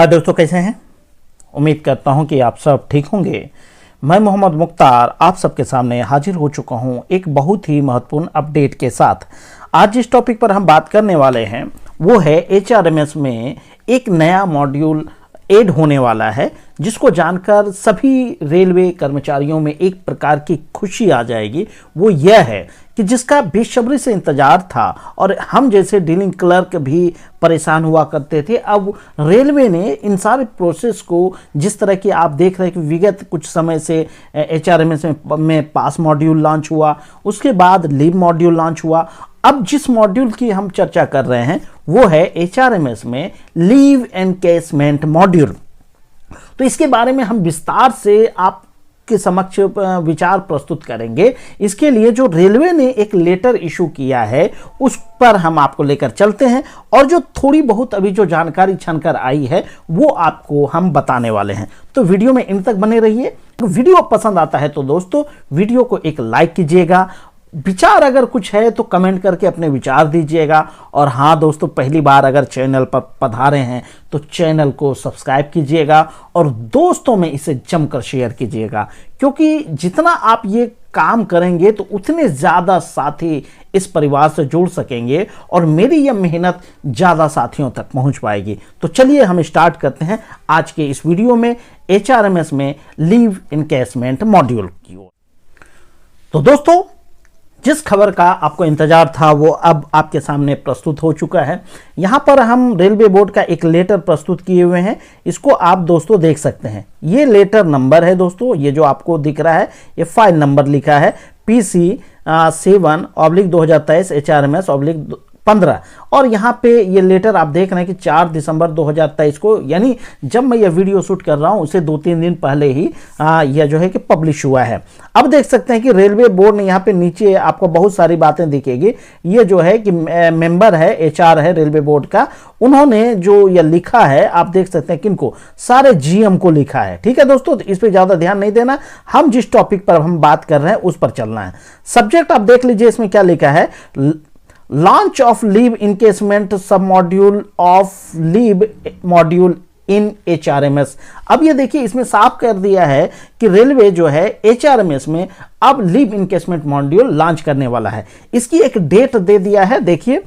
हाँ दोस्तों, कैसे हैं? उम्मीद करता हूं कि आप सब ठीक होंगे। मैं मोहम्मद मुख्तार आप सबके सामने हाजिर हो चुका हूं एक बहुत ही महत्वपूर्ण अपडेट के साथ। आज जिस टॉपिक पर हम बात करने वाले हैं वो है एचआरएमएस में एक नया मॉड्यूल ऐड होने वाला है, जिसको जानकर सभी रेलवे कर्मचारियों में एक प्रकार की खुशी आ जाएगी। वो यह है कि जिसका बेसब्री से इंतजार था और हम जैसे डीलिंग क्लर्क भी परेशान हुआ करते थे, अब रेलवे ने इन सारे प्रोसेस को, जिस तरह की आप देख रहे हैं कि विगत कुछ समय से एचआरएमएस में पास मॉड्यूल लॉन्च हुआ, उसके बाद लीव मॉड्यूल लॉन्च हुआ। अब जिस मॉड्यूल की हम चर्चा कर रहे हैं वो है एचआरएमएस में लीव एनकेसमेंट मॉड्यूल। तो इसके बारे में हम विस्तार से आपके समक्ष विचार प्रस्तुत करेंगे। इसके लिए जो रेलवे ने एक लेटर इशू किया है उस पर हम आपको लेकर चलते हैं, और जो थोड़ी बहुत अभी जो जानकारी छनकर आई है वो आपको हम बताने वाले हैं। तो वीडियो में इन तक बने रहिए। तो वीडियो पसंद आता है तो दोस्तों वीडियो को एक लाइक कीजिएगा, विचार अगर कुछ है तो कमेंट करके अपने विचार दीजिएगा, और हाँ दोस्तों, पहली बार अगर चैनल पर पधारे हैं तो चैनल को सब्सक्राइब कीजिएगा और दोस्तों में इसे जमकर शेयर कीजिएगा, क्योंकि जितना आप ये काम करेंगे तो उतने ज़्यादा साथी इस परिवार से जुड़ सकेंगे और मेरी यह मेहनत ज़्यादा साथियों तक पहुंच पाएगी। तो चलिए हम स्टार्ट करते हैं आज के इस वीडियो में एचआरएमएस में लीव एनकेसमेंट मॉड्यूल की ओर। तो दोस्तों, जिस खबर का आपको इंतजार था वो अब आपके सामने प्रस्तुत हो चुका है। यहाँ पर हम रेलवे बोर्ड का एक लेटर प्रस्तुत किए हुए हैं, इसको आप दोस्तों देख सकते हैं। ये लेटर नंबर है दोस्तों, ये जो आपको दिख रहा है ये फाइल नंबर लिखा है PC 7/2023 HRMS/15, और यहाँ पे ये लेटर आप देख रहे हैं कि 4 दिसंबर 2023 को, यानी जब मैं ये वीडियो शूट कर रहा हूँ उसे 2-3 दिन पहले ही यह जो है कि पब्लिश हुआ है। अब देख सकते हैं कि रेलवे बोर्ड ने यहाँ पे नीचे आपको बहुत सारी बातें दिखेगी। ये जो है कि मेंबर है, HR है रेलवे बोर्ड का, उन्होंने जो यह लिखा है आप देख सकते हैं किनको, सारे GM को लिखा है। ठीक है दोस्तों, तो इस पर ज़्यादा ध्यान नहीं देना, हम जिस टॉपिक पर हम बात कर रहे हैं उस पर चलना है। सब्जेक्ट आप देख लीजिए, इसमें क्या लिखा है, लॉन्च ऑफ लीव इनकेसमेंट सब module of leave module in HRMS. अब ये देखिए, इसमें साफ कर दिया है कि रेलवे जो है एचआरएमएस में अब लीव इनकेसमेंट मॉड्यूल लॉन्च करने वाला है। इसकी एक डेट दे दिया है। देखिए,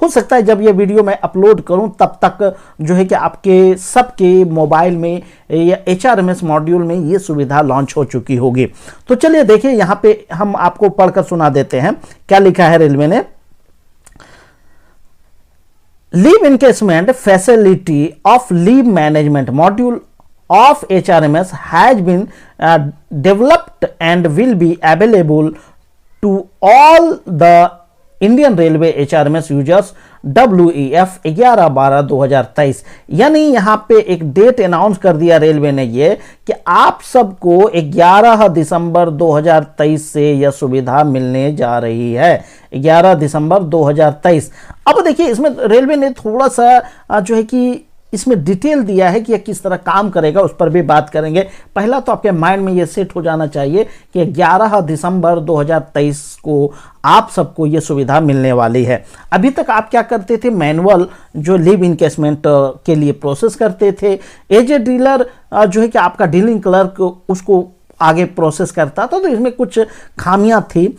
हो सकता है जब ये वीडियो मैं अपलोड करूं तब तक जो है कि आपके सबके मोबाइल में या एचआरएमएस मॉड्यूल में ये सुविधा लॉन्च हो चुकी होगी। तो चलिए देखिए, यहाँ पे हम आपको पढ़कर सुना देते हैं क्या लिखा है रेलवे ने। Leave encasement facility of leave management module of HRMS has been developed and will be available to all the Indian Railway HRMS users WEF 11/12/2023। यानी यहाँ पे एक डेट अनाउंस कर दिया रेलवे ने ये कि आप सबको 11 दिसंबर 2023 से यह सुविधा मिलने जा रही है। 11 दिसंबर 2023। अब देखिए, इसमें रेलवे ने थोड़ा सा जो है कि इसमें डिटेल दिया है कि यह किस तरह काम करेगा, उस पर भी बात करेंगे। पहला तो आपके माइंड में यह सेट हो जाना चाहिए कि 11 दिसंबर 2023 को आप सबको यह सुविधा मिलने वाली है। अभी तक आप क्या करते थे, मैनुअल जो लीव इनकेसमेंट के लिए प्रोसेस करते थे। एज ए डीलर जो है कि आपका डीलिंग क्लर्क उसको आगे प्रोसेस करता था, तो इसमें कुछ खामियां थी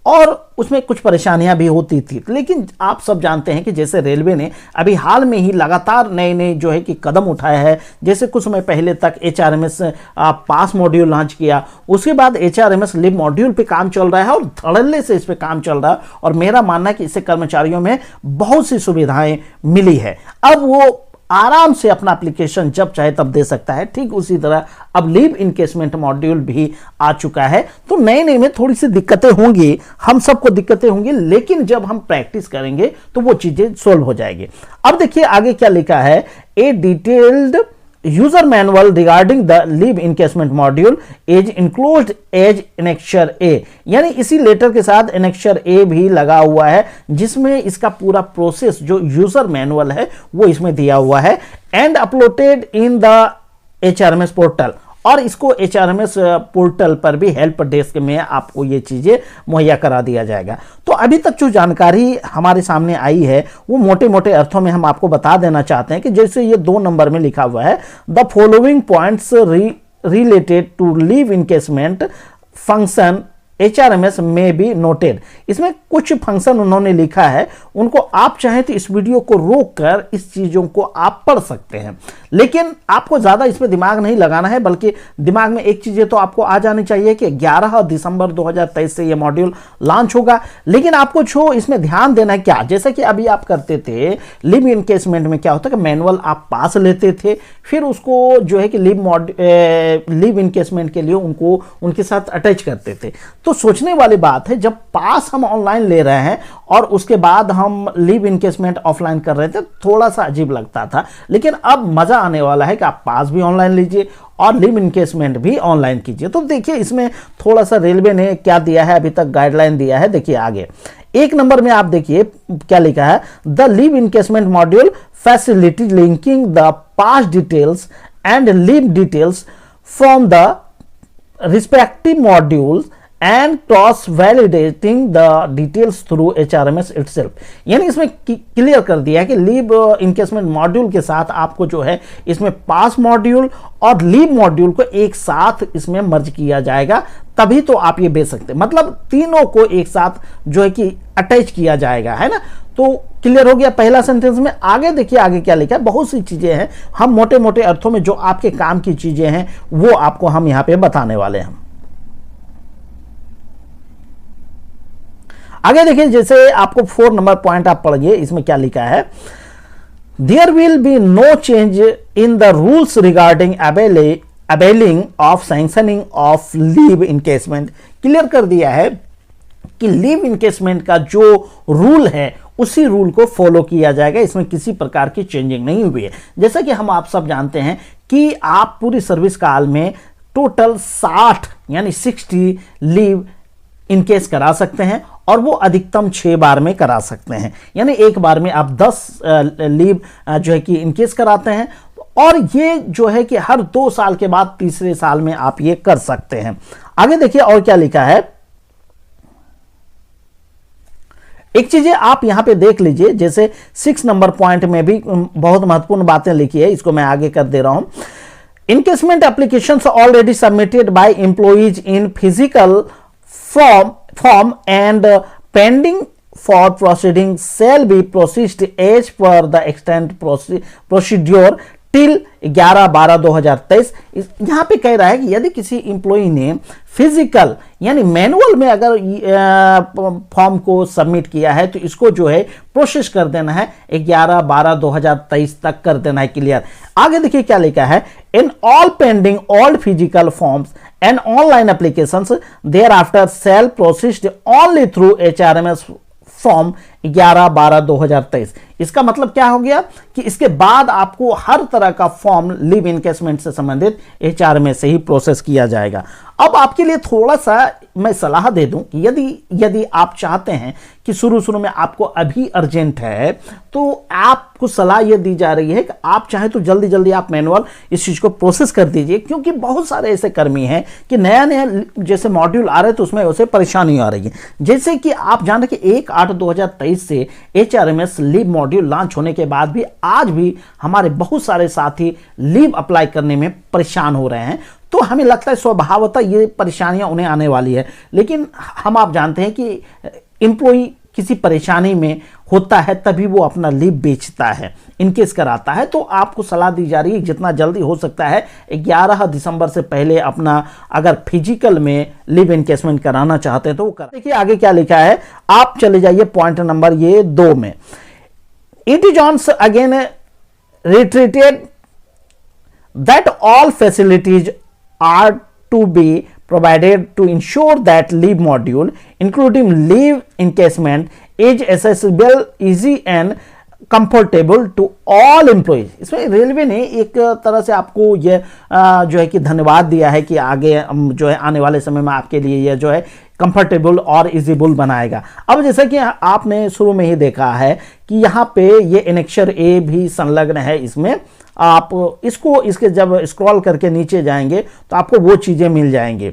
और उसमें कुछ परेशानियां भी होती थी। लेकिन आप सब जानते हैं कि जैसे रेलवे ने अभी हाल में ही लगातार नए नए जो है कि कदम उठाया है। जैसे कुछ समय पहले तक एचआरएमएस पास मॉड्यूल लॉन्च किया, उसके बाद एचआरएमएस लीव मॉड्यूल पे काम चल रहा है और धड़ल्ले से इस पे काम चल रहा है, और मेरा मानना है कि इससे कर्मचारियों में बहुत सी सुविधाएं मिली है। अब वो आराम से अपना एप्लीकेशन जब चाहे तब दे सकता है। ठीक उसी तरह अब लीव इनकेसमेंट मॉड्यूल भी आ चुका है। तो नए नए में थोड़ी सी दिक्कतें होंगी, हम सबको दिक्कतें होंगी, लेकिन जब हम प्रैक्टिस करेंगे तो वो चीजें सोल्व हो जाएगी। अब देखिए आगे क्या लिखा है, a detailed user manual regarding the leave encashment module is enclosed as annexure A. यानी इसी लेटर के साथ एनेक्चर ए भी लगा हुआ है, जिसमें इसका पूरा प्रोसेस जो यूजर मैनुअल है वो इसमें दिया हुआ है, and uploaded in the HRMS portal. और इसको HRMS पोर्टल पर भी हेल्प डेस्क में आपको ये चीज़ें मुहैया करा दिया जाएगा। तो अभी तक जो जानकारी हमारे सामने आई है वो मोटे मोटे अर्थों में हम आपको बता देना चाहते हैं कि जैसे ये 2 नंबर में लिखा हुआ है, the following points related to leave encashment function HRMS में भी नोटेड। इसमें कुछ फंक्शन उन्होंने लिखा है, उनको आप चाहें तो इस वीडियो को रोककर इस चीज़ों को आप पढ़ सकते हैं, लेकिन आपको ज़्यादा इस पर दिमाग नहीं लगाना है, बल्कि दिमाग में एक चीज़ें तो आपको आ जानी चाहिए कि 11 दिसंबर 2023 से ये मॉड्यूल लॉन्च होगा। लेकिन आपको जो इसमें ध्यान देना है क्या, जैसे कि अभी आप करते थे लिव इनकेसमेंट में क्या होता है कि मैनुअल आप पास लेते थे, फिर उसको जो है कि लिव इनकेसमेंट के लिए उनको उनके साथ अटैच करते थे। तो सोचने वाली बात है, जब पास हम ऑनलाइन ले रहे हैं और उसके बाद हम लीव इनकेसमेंट ऑफलाइन कर रहे थे, थोड़ा सा अजीब लगता था। लेकिन अब मजा आने वाला है कि आप पास भी ऑनलाइन लीजिए और लीव इनकेसमेंट भी ऑनलाइन कीजिए। तो देखिए इसमें थोड़ा सा रेलवे ने क्या दिया है, अभी तक गाइडलाइन दिया है। देखिए आगे 1 नंबर में आप देखिए क्या लिखा है, the leave encashment module facility linking the pass details and leave details from the respective modules and cross validating the details through HRMS itself. यानी इसमें क्लियर कर दिया है कि लीव इनकेसमेंट मॉड्यूल के साथ आपको जो है इसमें पास मॉड्यूल और लीव मॉड्यूल को एक साथ इसमें मर्ज किया जाएगा, तभी तो आप ये बेच सकते हैं। मतलब तीनों को एक साथ जो है कि अटैच किया जाएगा, है ना। तो क्लियर हो गया पहला सेंटेंस में। आगे देखिए आगे क्या लिखा है, बहुत सी चीजें हैं, हम मोटे मोटे अर्थों में जो आपके काम की चीजें हैं वो आपको हम यहां पे बताने वाले हैं। आगे देखिए, जैसे आपको 4 नंबर पॉइंट आप पढ़िए, इसमें क्या लिखा है, there will be no change in the rules regarding availing of sanctioning of leave encashment. Clear कर दिया है कि लीव इनकेसमेंट का जो रूल है उसी रूल को फॉलो किया जाएगा, इसमें किसी प्रकार की चेंजिंग नहीं हुई है। जैसा कि हम आप सब जानते हैं कि आप पूरी सर्विस काल में टोटल 60 यानी 60 लीव इनकेस करा सकते हैं और वो अधिकतम 6 बार में करा सकते हैं। यानी एक बार में आप 10 लीव जो है कि इनकेस कराते हैं, और ये जो है कि हर 2 साल के बाद तीसरे साल में आप ये कर सकते हैं। आगे देखिए और क्या लिखा है, एक चीजें आप यहां पे देख लीजिए, जैसे 6 नंबर पॉइंट में भी बहुत महत्वपूर्ण बातें लिखी है, इसको मैं आगे कर दे रहा हूं। Encasement applications already submitted by employees in physical form and pending for proceeding shall be processed as per the extant procedure till 11/12/2023। यहां पे कह रहा है कि यदि किसी एम्प्लॉई ने फिजिकल यानी मैनुअल में अगर फॉर्म को सबमिट किया है तो इसको जो है प्रोसेस कर देना है 11/12/2023 तक कर देना है। क्लियर। आगे देखिए क्या लिखा है, in all pending old physical forms and online applications thereafter shall processed only through HRMS form 11/12/2023। इसका मतलब क्या हो गया कि इसके बाद आपको हर तरह का फॉर्म लीव इनकेसमेंट से संबंधित HRMS से ही प्रोसेस किया जाएगा। अब आपके लिए थोड़ा सा मैं सलाह दे दूं कि यदि आप चाहते हैं कि शुरू में आपको अभी अर्जेंट है, तो आपको सलाह यह दी जा रही है कि आप चाहे तो जल्दी आप मैनुअल इस चीज को प्रोसेस कर दीजिए, क्योंकि बहुत सारे ऐसे कर्मी हैं कि नया जैसे मॉड्यूल आ रहे हैं तो उसमें वैसे परेशानी आ रही है। जैसे कि आप जान रहे कि 1/8/2023 से HRMS लीव मॉड्यूल लॉन्च होने के बाद भी आज भी हमारे बहुत सारे साथी लीव अप्लाई करने में परेशान हो रहे हैं। तो हमें लगता है स्वभावतः ये परेशानियां उन्हें आने वाली है, लेकिन हम आप जानते हैं कि एम्प्लॉई किसी परेशानी में होता है तभी वो अपना लीव बेचता है, इनकेस कराता है। तो आपको सलाह दी जा रही है जितना जल्दी हो सकता है 11 दिसंबर से पहले अपना अगर फिजिकल में लीव इनकेसमेंट कराना चाहते हैं तो वो करा। देखिए आगे क्या लिखा है, आप चले जाइए पॉइंट नंबर ये 2 में। It is on again retreated that all facilities are to be provided to ensure that leave module including leave encasement is accessible, easy and comfortable to all employees. इसमें रेलवे ने एक तरह से आपको ये जो है कि धन्यवाद दिया है कि आगे जो है आने वाले समय में आपके लिए ये जो है कंफर्टेबल और इजीबल बनाएगा। अब जैसा कि आपने शुरू में ही देखा है कि यहाँ पे ये एनेक्सर ए भी संलग्न है इसमें, आप इसको इसके जब स्क्रॉल करके नीचे जाएंगे तो आपको वो चीज़ें मिल जाएंगी।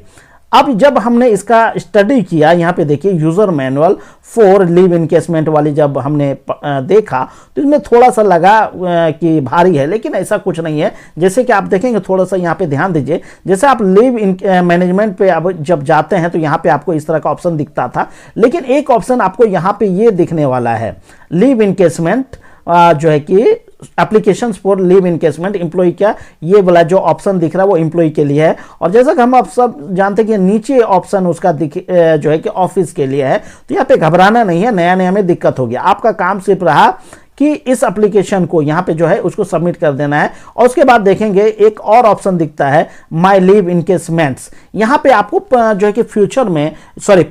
अब जब हमने इसका स्टडी किया, यहाँ पे देखिए user manual for leave encasement वाली जब हमने देखा तो इसमें थोड़ा सा लगा कि भारी है, लेकिन ऐसा कुछ नहीं है। जैसे कि आप देखेंगे, थोड़ा सा यहाँ पे ध्यान दीजिए, जैसे आप लीव मैनेजमेंट पे अब जब जाते हैं तो यहाँ पे आपको इस तरह का ऑप्शन दिखता था, लेकिन एक ऑप्शन आपको यहाँ पे ये दिखने वाला है, लीव इनकेसमेंट जो है कि applications for leave encashment employee का ये वाला जो ऑप्शन दिख रहा है वो एम्प्लॉय के लिए है। और जैसा कि हम आप सब जानते हैं कि नीचे ऑप्शन उसका जो है कि ऑफिस के लिए है। तो यहाँ पे घबराना नहीं है, नया नया में दिक्कत होगी। आपका काम सिर्फ रहा कि इस एप्लीकेशन को यहाँ पे जो है उसको सबमिट कर देना है। और उसके बाद देखेंगे एक और ऑप्शन दिखता है, माय लीव इनकेसमेंट्स। यहाँ पे आपको जो है कि फ्यूचर में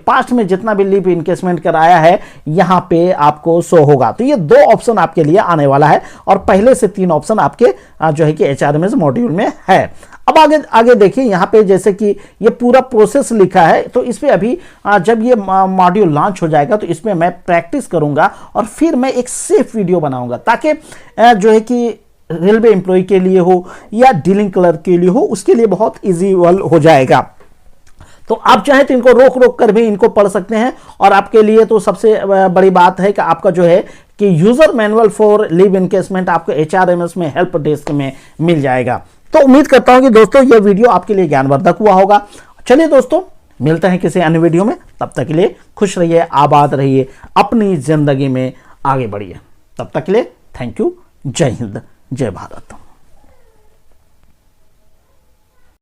पास्ट में जितना भी लीव इनकेसमेंट कराया है यहाँ पे आपको शो होगा। तो ये 2 ऑप्शन आपके लिए आने वाला है और पहले से 3 ऑप्शन आपके जो है कि HRMS मॉड्यूल में है। अब आगे देखिए, यहाँ पे जैसे कि ये पूरा प्रोसेस लिखा है, तो इस पे अभी जब ये मॉड्यूल लॉन्च हो जाएगा तो इसमें मैं प्रैक्टिस करूंगा और फिर मैं एक सेफ वीडियो बनाऊंगा, ताकि जो है कि रेलवे एम्प्लॉय के लिए हो या डीलिंग क्लर्क के लिए हो, उसके लिए बहुत ईजीबल हो जाएगा। तो आप चाहें तो इनको रोक कर भी इनको पढ़ सकते हैं। और आपके लिए तो सबसे बड़ी बात है कि आपका जो है कि user manual for leave encasement आपको HRMS में हेल्प डेस्क में मिल जाएगा। तो उम्मीद करता हूं कि दोस्तों यह वीडियो आपके लिए ज्ञानवर्धक हुआ होगा। चलिए दोस्तों, मिलते हैं किसी अन्य वीडियो में। तब तक के लिए खुश रहिए, आबाद रहिए, अपनी जिंदगी में आगे बढ़िए। तब तक के लिए थैंक यू। जय हिंद, जय भारत।